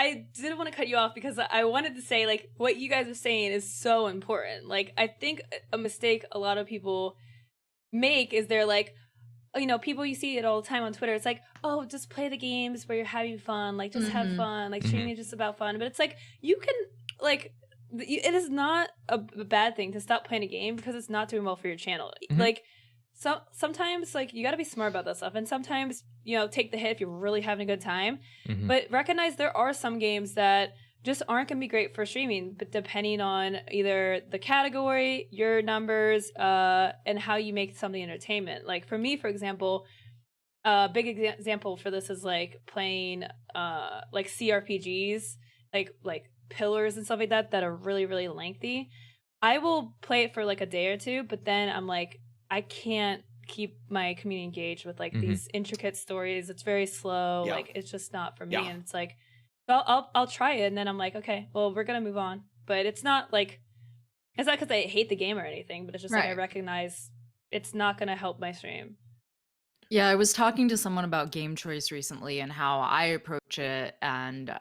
I didn't want to cut you off because I wanted to say, like, what you guys are saying is so important. Like, I think a mistake a lot of people make is they're like, you know, people, you see it all the time on Twitter. It's like, oh, just play the games where you're having fun. Like, just have fun. Like, streaming is just about fun. But it's like, you can, like, it is not a bad thing to stop playing a game because it's not doing well for your channel. Like, sometimes, like, you got to be smart about that stuff. And sometimes, you know, take the hit if you're really having a good time. But recognize there are some games that just aren't going to be great for streaming, but depending on either the category, your numbers, and how you make something entertainment. Like for me, for example, a big example for this is like playing like CRPGs, like Pillars and stuff like that are really, really lengthy. I will play it for like a day or two, but then I'm like, I can't keep my community engaged with like these intricate stories. It's very slow. Like it's just not for me. And it's like, I'll try it, and then I'm like, okay, well, we're gonna move on. But it's not like, it's not because I hate the game or anything, but it's just like I recognize it's not gonna help my stream. Yeah, I was talking to someone about game choice recently and how I approach it, and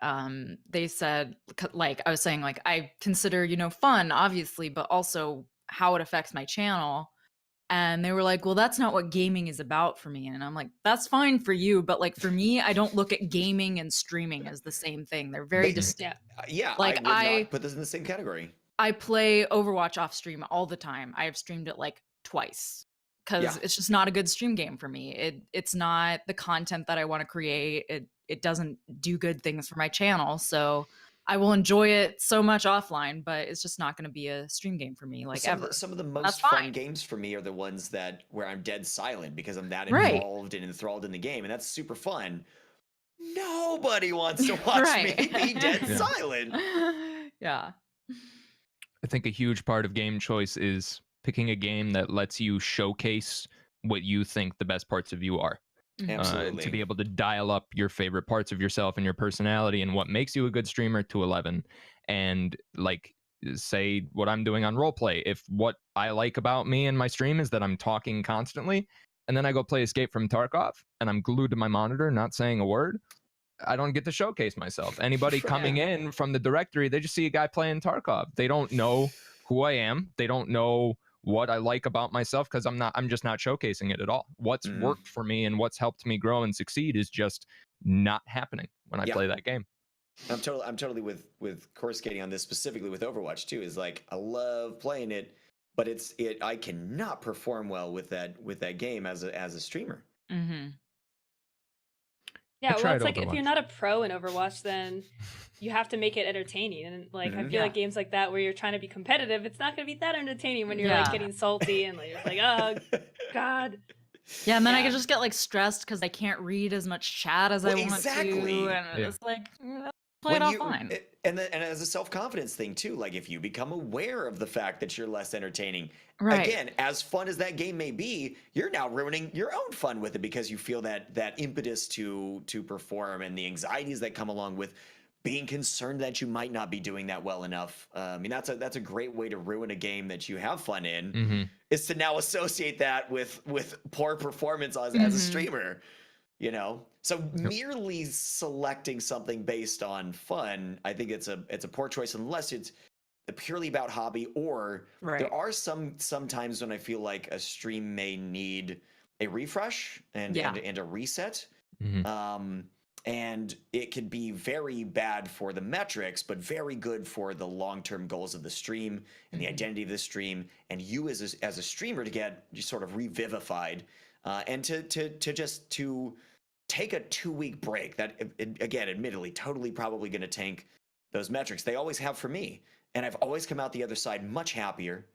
they said, like, I was saying, like, I consider, you know, fun, obviously, but also how it affects my channel. And they were like, well, that's not what gaming is about for me. And I'm like, that's fine for you. But like for me, I don't look at gaming and streaming as the same thing. They're very distinct. Yeah, like I would not put this in the same category. I play Overwatch off stream all the time. I have streamed it like twice because it's just not a good stream game for me. It's not the content that I want to create. It doesn't do good things for my channel. So I will enjoy it so much offline, but it's just not going to be a stream game for me, like ever. Some of the most fun games for me are the ones where I'm dead silent because I'm that involved and enthralled in the game, and that's super fun. Nobody wants to watch me be dead silent. Yeah. I think a huge part of game choice is picking a game that lets you showcase what you think the best parts of you are. Absolutely. To be able to dial up your favorite parts of yourself and your personality and what makes you a good streamer to 11. And like, say what I'm doing on roleplay. If what I like about me and my stream is that I'm talking constantly, and then I go play Escape from Tarkov and I'm glued to my monitor, not saying a word, I don't get to showcase myself. Anybody coming in from the directory, they just see a guy playing Tarkov. They don't know who I am. They don't know what I like about myself because I'm just not showcasing it at all. What's worked for me and what's helped me grow and succeed is just not happening when I play that game. I'm totally with Coruscating on this, specifically with Overwatch too. Is like, I love playing it, but I cannot perform well with that game as a streamer. Yeah, well, it's like if you're not a pro in Overwatch, then you have to make it entertaining. And like, I feel like games like that where you're trying to be competitive, it's not going to be that entertaining when you're like getting salty and like, oh God. Yeah, and then I can just get like stressed because I can't read as much chat as I want to, and it's like, play it all fine. And as a self-confidence thing too, like if you become aware of the fact that you're less entertaining, again, as fun as that game may be, you're now ruining your own fun with it because you feel that impetus to perform and the anxieties that come along with being concerned that you might not be doing that well enough. I mean, that's a great way to ruin a game that you have fun in, is to now associate that with poor performance as a streamer. You know, so merely selecting something based on fun, I think it's a poor choice unless it's purely about hobby, or there are some times when I feel like a stream may need a refresh and a reset. And it could be very bad for the metrics, but very good for the long-term goals of the stream and the identity of the stream, and you as a streamer to get just sort of revivified, and to take a 2-week break. That, again, admittedly, totally probably going to tank those metrics. They always have for me, and I've always come out the other side much happier.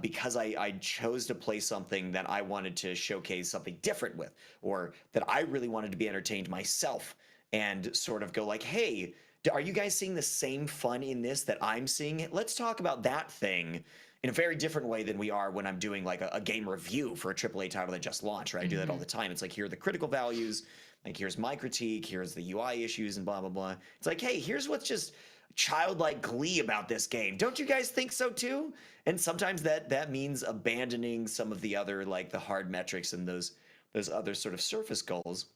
Because I chose to play something that I wanted to showcase something different with, or that I really wanted to be entertained myself and sort of go like, hey, are you guys seeing the same fun in this that I'm seeing? Let's talk about that thing in a very different way than we are when I'm doing like a game review for a AAA title that just launched, right? I do that all the time. It's like, here are the critical values, like here's my critique, here's the UI issues and blah, blah, blah. It's like, hey, here's what's just childlike glee about this game. Don't you guys think so too? And sometimes that means abandoning some of the other, like the hard metrics and those other sort of surface goals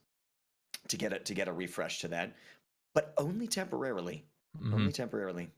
to get a refresh to that. but only temporarily. Mhm. Only temporarily.